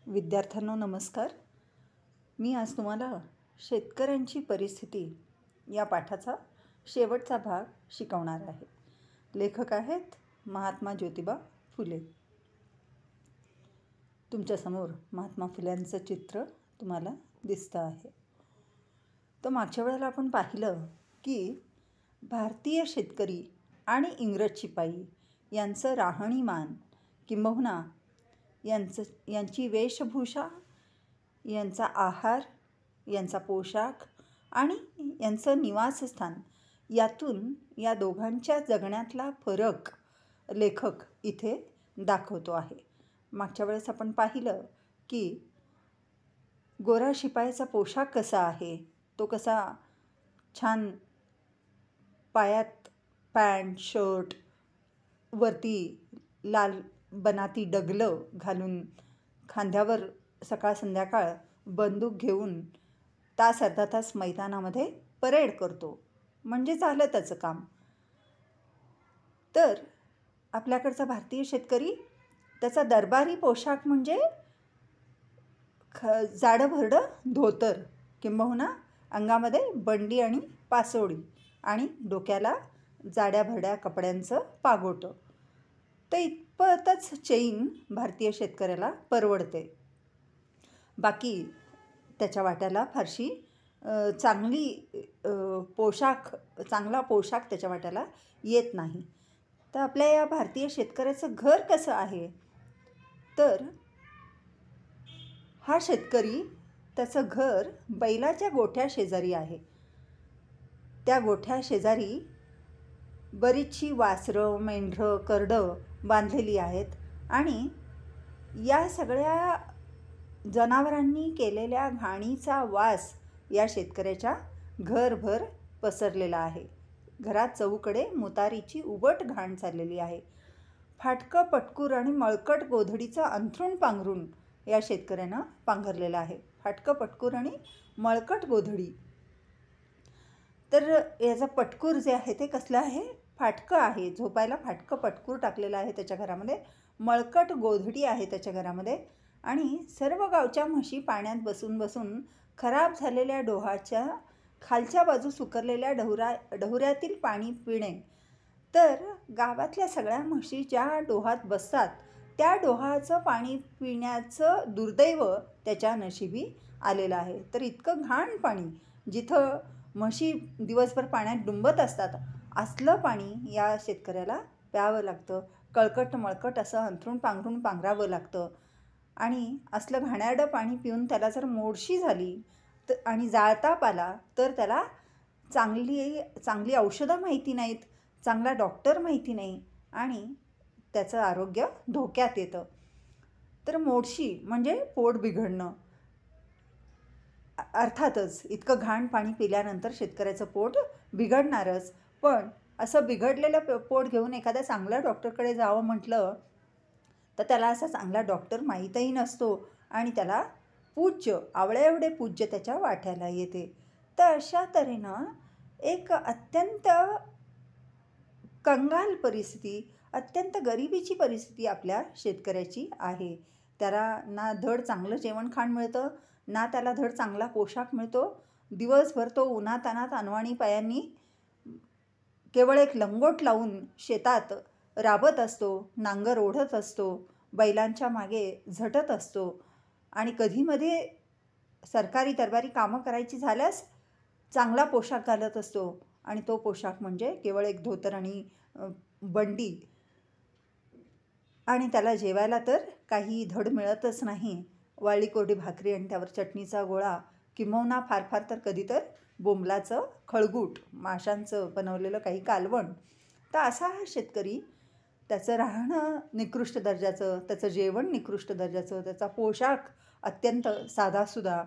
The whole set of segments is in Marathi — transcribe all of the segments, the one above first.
विद्यार्थ्यांनो नमस्कार. मी आज तुम्हाला शेतकऱ्यांची परिस्थिती या पाठाचा शेवटचा भाग शिकवणार आहे. लेखक आहेत महात्मा ज्योतिबा फुले. तुमच्यासमोर महात्मा फुल्यांचं चित्र तुम्हाला दिसतं आहे. तर मागच्या वेळेला आपण पाहिलं की भारतीय शेतकरी आणि इंग्रज शिपाई यांचं राहणीमान किंबहुना यांची वेशभूषा, यांचा आहार, यांचा पोशाख आणि यांचं निवासस्थान यातून या दोघांच्या जगण्यातला फरक लेखक इथे दाखवतो आहे. मागच्या वेळेस आपण पाहिलं की गोरा शिपायाचा पोशाख कसा आहे, तो कसा छान पायात पॅन्ट शर्ट, वरती लाल बनाती डगलं घालून खांद्यावर सकाळ संध्याकाळ बंदूक घेऊन तास अर्धा तास मैदानामध्ये परेड करतो, म्हणजे झालं त्याचं काम. तर आपल्याकडचा भारतीय शेतकरी त्याचा दरबारी पोशाख म्हणजे जाडं भरडं धोतर किंबहुना अंगामध्ये बंडी आणि पासोडी आणि डोक्याला जाड्या भरड्या कपड्यांचं पागोटं. तर इतपतच चैन भारतीय शेतकऱ्याला परवडते. बाकी त्याच्या वाट्याला फारशी चांगला पोशाख त्याच्या वाट्याला येत नाही. तर आपल्या या भारतीय शेतकऱ्याचं घर कसं आहे, तर हा शेतकरी त्याचं घर बैलाच्या गोठ्या शेजारी आहे. त्या गोठ्या शेजारी बरीचशी वासरं, मेंढरं, करडं बांधलेली आहेत आणि या सगळ्या जनावरांनी केलेल्या घाणीचा वास या शेतकऱ्याच्या घरभर पसरलेला आहे. घरात चहूकडे मुतारीची उबट घाण चाललेली आहे. फाटकं पटकूर आणि मळकट गोधडीचं अंथरूण पांघरून या शेतकऱ्यानं पांघरलेलं आहे. फाटकं पटकूर आणि मळकट गोधडी. तर याचा पटकूर जे आहे ते कसलं आहे, फाटकं आहे. झोपायला फाटकं पटकूर टाकलेलं आहे त्याच्या घरामध्ये. मळकट गोधडी आहे त्याच्या घरामध्ये. आणि सर्व गावच्या म्हशी पाण्यात बसून बसून खराब झालेल्या डोहाच्या खालच्या बाजूस उकरलेल्या डहुऱ्यातील पाणी पिणे. तर गावातल्या सगळ्या म्हशी ज्या डोहात बसतात त्या डोहाचं पाणी पिण्याचं दुर्दैव त्याच्या नशिबी आलेलं आहे. तर इतकं घाण पाणी, जिथं म्हशी दिवसभर पाण्यात डुंबत असतात, असलं पाणी या शेतकऱ्याला प्यावं लागतं. कळकट मळकट असं अंथरूण पांघरून पांघरावं लागतं. आणि असलं घाणेरडं पाणी पिऊन त्याला जर मोडशी झाली तर आणि जाळताप आला तर त्याला चांगली औषधं माहिती नाहीत, चांगला डॉक्टर माहिती नाही आणि त्याचं आरोग्य धोक्यात येतं. तर मोडशी म्हणजे पोट बिघडणं. अर्थातच इतकं घाण पाणी पिल्यानंतर शेतकऱ्याचं पोट बिघडणारच. पण असं बिघडलेलं पोट घेऊन एखाद्या चांगल्या डॉक्टरकडे जावं म्हटलं तर त्याला असा चांगला डॉक्टर माहीतही नसतो आणि त्याला आवळ्या एवढे पूज्य त्याच्या वाट्याला येते. तर अशा तऱ्हेनं एक अत्यंत कंगाल परिस्थिती, अत्यंत गरिबीची परिस्थिती आपल्या शेतकऱ्याची आहे. त्याला ना धड चांगलं जेवण खाण मिळतं, ना त्याला धड चांगला पोशाख मिळतो. दिवसभर तो उन्हातान्हात अनवाणी पायांनी केवळ एक लंगोट लावून शेतात राबत असतो, नांगर ओढत असतो, बैलांच्या मागे झटत असतो आणि कधीमध्ये सरकारी दरबारी कामं करायची झाल्यास चांगला पोशाख घालत असतो. आणि तो पोशाख म्हणजे केवळ एक धोतर आणि बंडी. आणि त्याला जेवायला तर काही धड मिळतच नाही. वाळली कोरडी भाकरी आणि त्यावर चटणीचा गोळा किंबहुना फार फार तर कधी तर बोंबलाचं खळगूट, माशांचं बनवलेलं काही कालवण. तर असा हा शेतकरी, त्याचं राहणं निकृष्ट दर्जाचं, त्याचं जेवण निकृष्ट दर्जाचं, त्याचा पोशाख अत्यंत साधासुधा.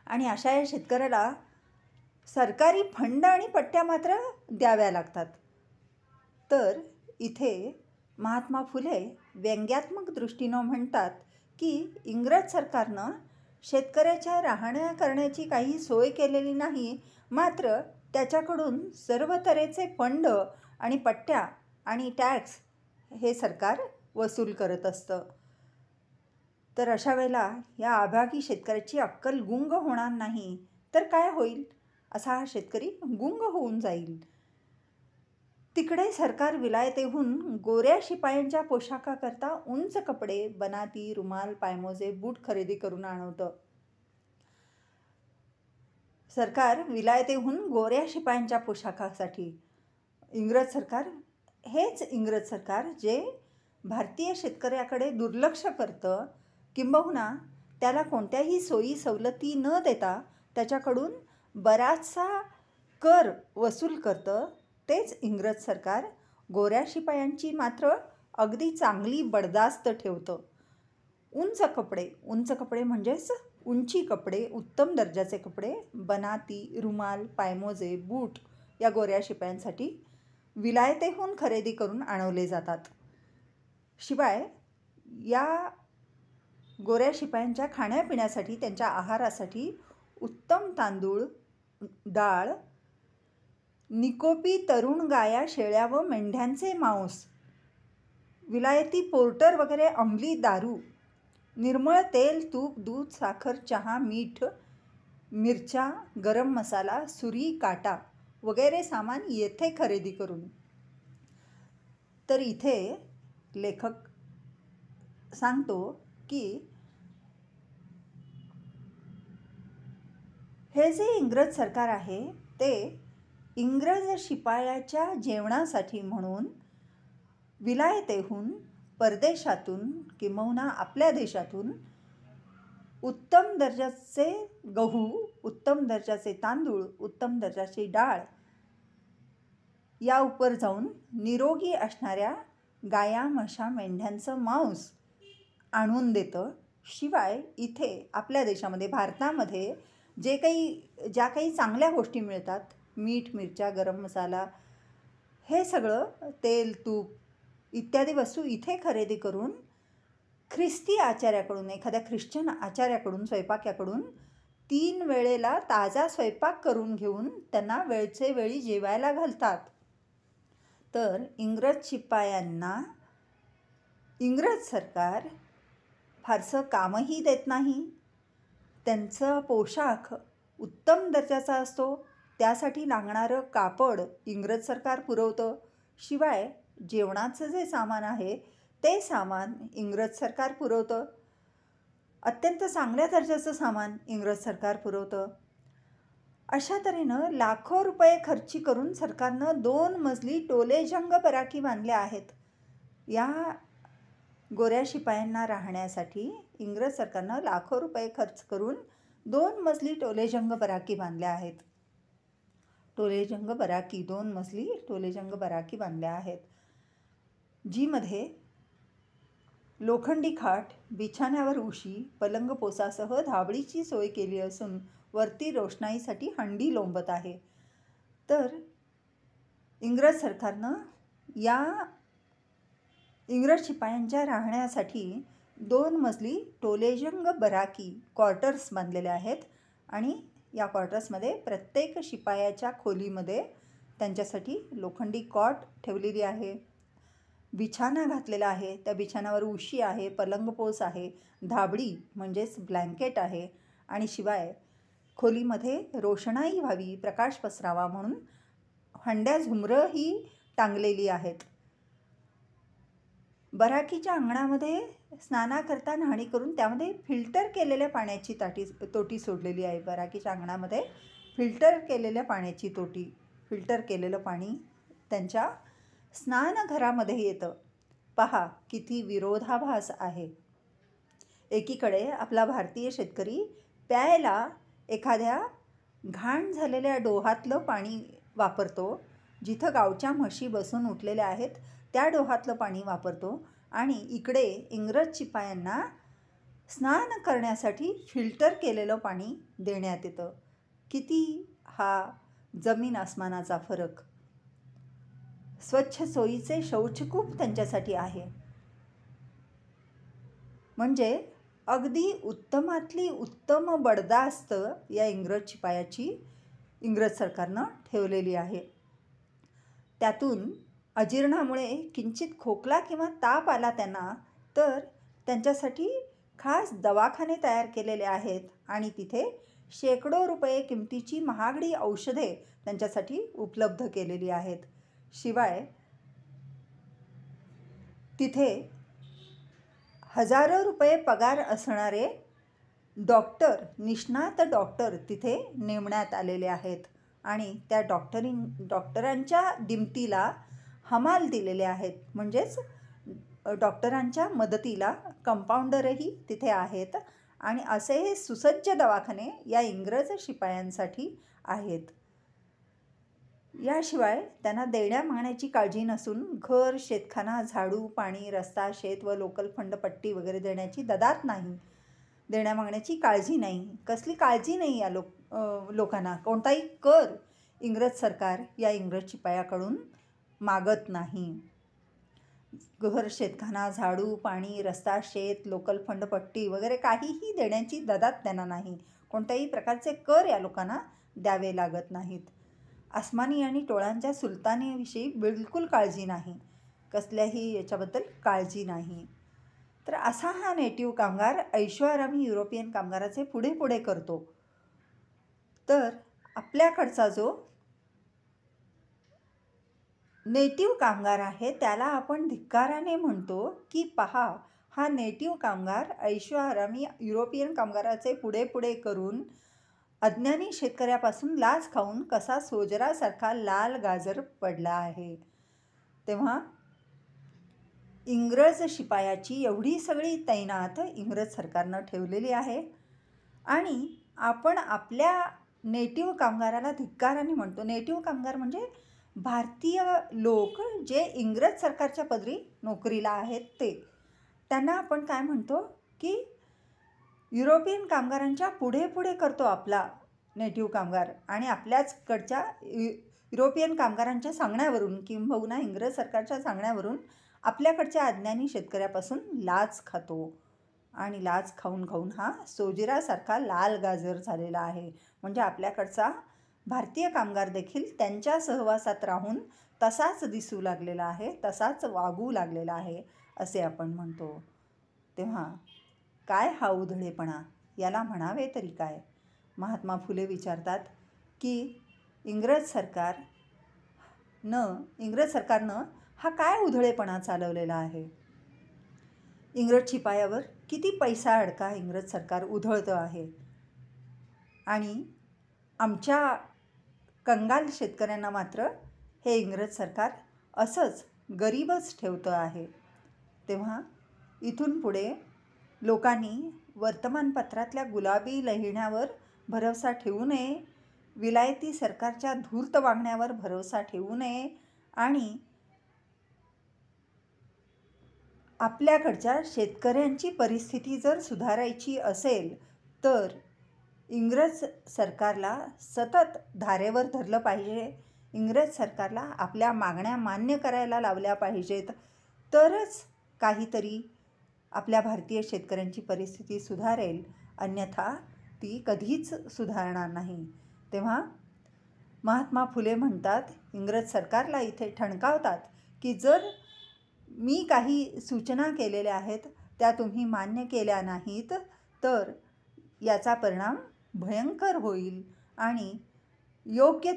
आणि अशा या शेतकऱ्याला सरकारी फंड आणि पट्ट्या मात्र द्याव्या लागतात. तर इथे महात्मा फुले व्यंग्यात्मक दृष्टीनं म्हणतात की इंग्रज सरकारनं शेतकऱ्याच्या राहण्या करण्याची काही सोय केलेली नाही, मात्र त्याच्याकडून सर्व तऱ्हेचे फंड आणि पट्ट्या आणि टॅक्स हे सरकार वसूल करत असतं. तर अशा वेळेला या अभागी शेतकऱ्याची अक्कल गुंग होणार नाही तर काय होईल? असा हा शेतकरी गुंग होऊन जाईल. तिकडे सरकार विलायतेहून गोऱ्या शिपायांच्या पोशाखाकरता उंच कपडे, बनाती, रुमाल, पायमोजे, बूट खरेदी करून आणवतं. सरकार विलायतेहून गोऱ्या शिपायांच्या पोशाखासाठी इंग्रज सरकार, हेच इंग्रज सरकार जे भारतीय शेतकऱ्याकडे दुर्लक्ष करतं, किंबहुना त्याला कोणत्याही सोयी सवलती न देता त्याच्याकडून बराचसा कर वसूल करतं, तेच इंग्रज सरकार गोऱ्या शिपायांची मात्र अगदी चांगली बडदास्त ठेवतं. उंच कपडे म्हणजेच उंची कपडे, उत्तम दर्जाचे कपडे, बनाती, रुमाल, पायमोजे, बूट या गोऱ्या शिपायांसाठी विलायतेहून खरेदी करून आणवले जातात. शिवाय या गोऱ्या शिपायांच्या खाण्यापिण्यासाठी, त्यांच्या आहारासाठी उत्तम तांदूळ, डाळ, निकोपी तरुण गाया, शेळ्या व मेंढ्यांचे मांस, विलायती पोर्टर वगैरे अंमली दारू, निर्मळ तेल, तूप, दूध, साखर, चहा, मीठ, मिरच्या, गरम मसाला, सुरी, काटा वगैरे सामान येथे खरेदी करून. तर इथे लेखक सांगतो की हे जे इंग्रज सरकार आहे ते इंग्रज शिपायाच्या जेवणासाठी म्हणून विलायतेहून, परदेशातून किंबहुना आपल्या देशातून उत्तम दर्जाचे गहू, उत्तम दर्जाचे तांदूळ, उत्तम दर्जाची डाळ या उपर जाऊन निरोगी असणाऱ्या गाया, म्हशा, मेंढ्यांचं मांस आणून देतं. शिवाय इथे आपल्या देशामध्ये, भारतामध्ये ज्या काही चांगल्या गोष्टी मिळतात, मीठ, मिरच्या, गरम मसाला, हे सगळं तेल, तूप इत्यादी वस्तू इथे खरेदी करून ख्रिस्ती आचार्याकडून, एखाद्या ख्रिश्चन आचार्याकडून, स्वयंपाक्याकडून 3 वेळेला ताजा स्वयंपाक करून घेऊन त्यांना वेळचे वेळी जेवायला घालतात. तर इंग्रज शिपायांना इंग्रज सरकार फारसं कामही देत नाही. त्यांचा पोशाख उत्तम दर्जाचा असतो, त्यासाठी लागणारं कापड इंग्रज सरकार पुरवतं. शिवाय जेवणाचं जे सामान आहे ते सामान इंग्रज सरकार पुरवतं. अत्यंत चांगल्या दर्जाचं सामान इंग्रज सरकार पुरवतं. अशा तऱ्हेनं लाखो रुपये खर्ची करून सरकारनं 2 मजली टोलेजंग बराकी बांधल्या आहेत. या गोऱ्या शिपायांना राहण्यासाठी इंग्रज सरकारनं लाखो रुपये खर्च करून 2 मजली टोलेजंग बराकी बांधल्या आहेत. 2 मजली टोलेजंग बराकी बांधल्या आहेत, जीमध्ये लोखंडी खाट, बिछाण्यावर उशी, पलंग पोसासह धाबळीची सोय केली असून वरती रोषणाईसाठी हंडी लोंबत आहे. तर इंग्रज सरकारनं या इंग्रज शिपायांच्या राहण्यासाठी 2 मजली टोलेजंग बराकी क्वार्टर्स बांधलेले आहेत आणि या क्वार्टर्समध्ये प्रत्येक शिपायाच्या खोलीमध्ये त्यांच्यासाठी लोखंडी कॉट ठेवलेली आहे, बिछाना घातलेला आहे, त्या बिछाण्यावर उशी आहे, पलंगपोस आहे, धाबळी म्हणजेच ब्लँकेट आहे आणि शिवाय खोलीमध्ये रोषणाई व्हावी, प्रकाश पसरावा म्हणून हंड्या झुमरं ही टांगलेली आहेत. बराकीच्या अंगणामध्ये स्नानाकरता न्हाणी करून त्यामध्ये फिल्टर केलेल्या पाण्याची तोटी सोडलेली आहे. बराकीच्या अंगणामध्ये फिल्टर केलेल्या पाण्याची तोटी, फिल्टर केलेलं पाणी त्यांच्या स्नानघरामध्ये येतं. पहा किती विरोधाभास आहे. एकीकडे आपला भारतीय शेतकरी प्यायला एखाद्या घाण झालेल्या डोहातलं पाणी वापरतो, जिथं गावच्या म्हशी बसून उठलेल्या आहेत त्या डोहातलं पाणी वापरतो, आणि इकडे इंग्रज शिपायांना स्नान करण्यासाठी फिल्टर केलेलं पाणी देण्यात येतं. किती हा जमीन आसमानाचा फरक. स्वच्छ सोयीचे शौचकूप त्यांच्यासाठी आहे. म्हणजे अगदी उत्तमातली उत्तम बडदास्त या इंग्रज शिपायाची इंग्रज सरकारनं ठेवलेली आहे. त्यातून अजीर्णामुळे किंचित खोकला किंवा ताप आला त्यांना, तर त्यांच्यासाठी खास दवाखाने तयार केलेले आहेत आणि तिथे शेकडो रुपये किमतीची महागडी औषधे त्यांच्यासाठी उपलब्ध केलेली आहेत. शिवाय तिथे हजारो रुपये पगार असणारे डॉक्टर, निष्णात डॉक्टर तिथे नेमण्यात आलेले आहेत आणि त्या डॉक्टरांच्या दिमतीला हमाल दिलेले आहेत. म्हणजेच डॉक्टरांच्या मदतीला कंपाऊंडरही तिथे आहेत आणि असे हे सुसज्ज दवाखाने या इंग्रज शिपायांसाठी आहेत. याशिवाय त्यांना देण्या मागण्याची काळजी नसून घर, शेतखाना, झाडू, पाणी, रस्ता, शेत व लोकल फंड पट्टी वगैरे देण्याची ददात नाही. देण्या मागण्याची काळजी नाही, कसली काळजी नाही या लोकांना. कोणताही कर इंग्रज सरकार या इंग्रज शिपायाकडून मागत नाही. घर, शेतखाना, झाडू, पाणी, रस्ता, शेत, लोकल फंड पट्टी वगैरे काहीही देण्याची ददात त्यांना नाही. कोणत्याही प्रकारचे कर या लोकांना द्यावे लागत नाहीत. आसमानी आणि टोळांच्या सुलतानीविषयी बिलकुल काळजी नाही, कसल्याही याच्याबद्दल काळजी नाही. तर असा हा नेटिव्ह कामगार ऐशोआरामी युरोपियन कामगाराचे पुढे पुढे करतो. तर आपल्याकडचा जो नेटिव्ह कामगार आहे त्याला आपण धिक्काराने म्हणतो की पहा, हा नेटिव्ह कामगार ऐशोआरामी युरोपियन कामगाराचे पुढे पुढे करून अज्ञानी शेतकऱ्यापासून लाच खाऊन कसा सोजरासारखा लाल गाजर पडला आहे. तेव्हा इंग्रज शिपायाची एवढी सगळी तैनात इंग्रज सरकारनं ठेवलेली आहे आणि आपण आपल्या नेटिव्ह कामगाराला धिक्काराने म्हणतो. नेटिव्ह कामगार म्हणजे भारतीय लोक जे इंग्रज सरकारच्या पदरी नोकरीला आहेत ते. त्यांना आपण काय म्हणतो की युरोपियन कामगारांच्या पुढे पुढे करतो आपला नेटिव्ह कामगार आणि आपल्याचकडच्या युरोपियन कामगारांच्या सांगण्यावरून किंबहुना इंग्रज सरकारच्या सांगण्यावरून आपल्याकडच्या अज्ञानी शेतकऱ्यापासून लाच खातो आणि लाच खाऊन खाऊन हा सोजिरासारखा लाल गाजर झालेला आहे. म्हणजे आपल्याकडचा भारतीय कामगार देखील त्यांच्या सहवासात राहून तसाच दिसू लागलेला आहे, तसाच वागू लागलेला आहे असे आपण म्हणतो. तेव्हा काय हा उधळेपणा, याला म्हणावे तरी काय? महात्मा फुले विचारतात की इंग्रज सरकारनं हा काय उधळेपणा चालवलेला आहे. इंग्रज शिपायावर किती पैसा अडका इंग्रज सरकार उधळतं आहे आणि आमच्या कंगाल शेतकऱ्यांना मात्र हे इंग्रज सरकार असंच गरीबच ठेवतं आहे. तेव्हा इथून पुढे लोकांनी वर्तमानपत्रातल्या गुलाबी लिहिण्यावर भरवसा ठेवू नये, विलायती सरकारच्या धूर्त वागण्यावर भरवसा ठेवू नये आणि आपल्याकडच्या शेतकऱ्यांची परिस्थिती जर सुधारायची असेल तर इंग्रज सरकारला सतत धारेवर धरलं पाहिजे. इंग्रज सरकारला आपल्या मागण्या मान्य करायला लावल्या पाहिजेत, तरच काहीतरी आपल्या भारतीय शेतकऱ्यांची परिस्थिती सुधारेल, अन्यथा ती कधीच सुधारणार नाही. तेव्हा महात्मा फुले म्हणतात, इंग्रज सरकारला इथे ठणकावतात की जर मी काही सूचना केलेल्या आहेत त्या तुम्ही मान्य केल्या नाहीत तर याचा परिणाम भयंकर होईल आणि योग्य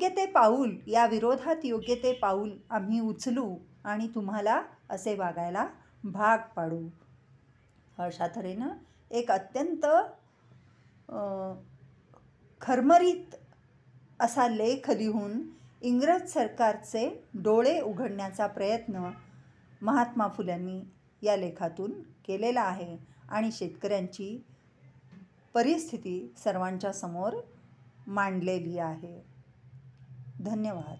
ते पाऊल, या विरोधात योग्य ते पाऊल आम्ही उचलू आणि तुम्हाला असे वागायला भाग पाडू. अशा तऱ्हेनं एक अत्यंत खरमरीत असा लेख लिहून इंग्रज सरकारचे डोळे उघडण्याचा प्रयत्न महात्मा फुल्यांनी या लेखातून केलेला आहे आणि शेतकऱ्यांची परिस्थिती सर्वांच्या समोर मांडलेली आहे. धन्यवाद.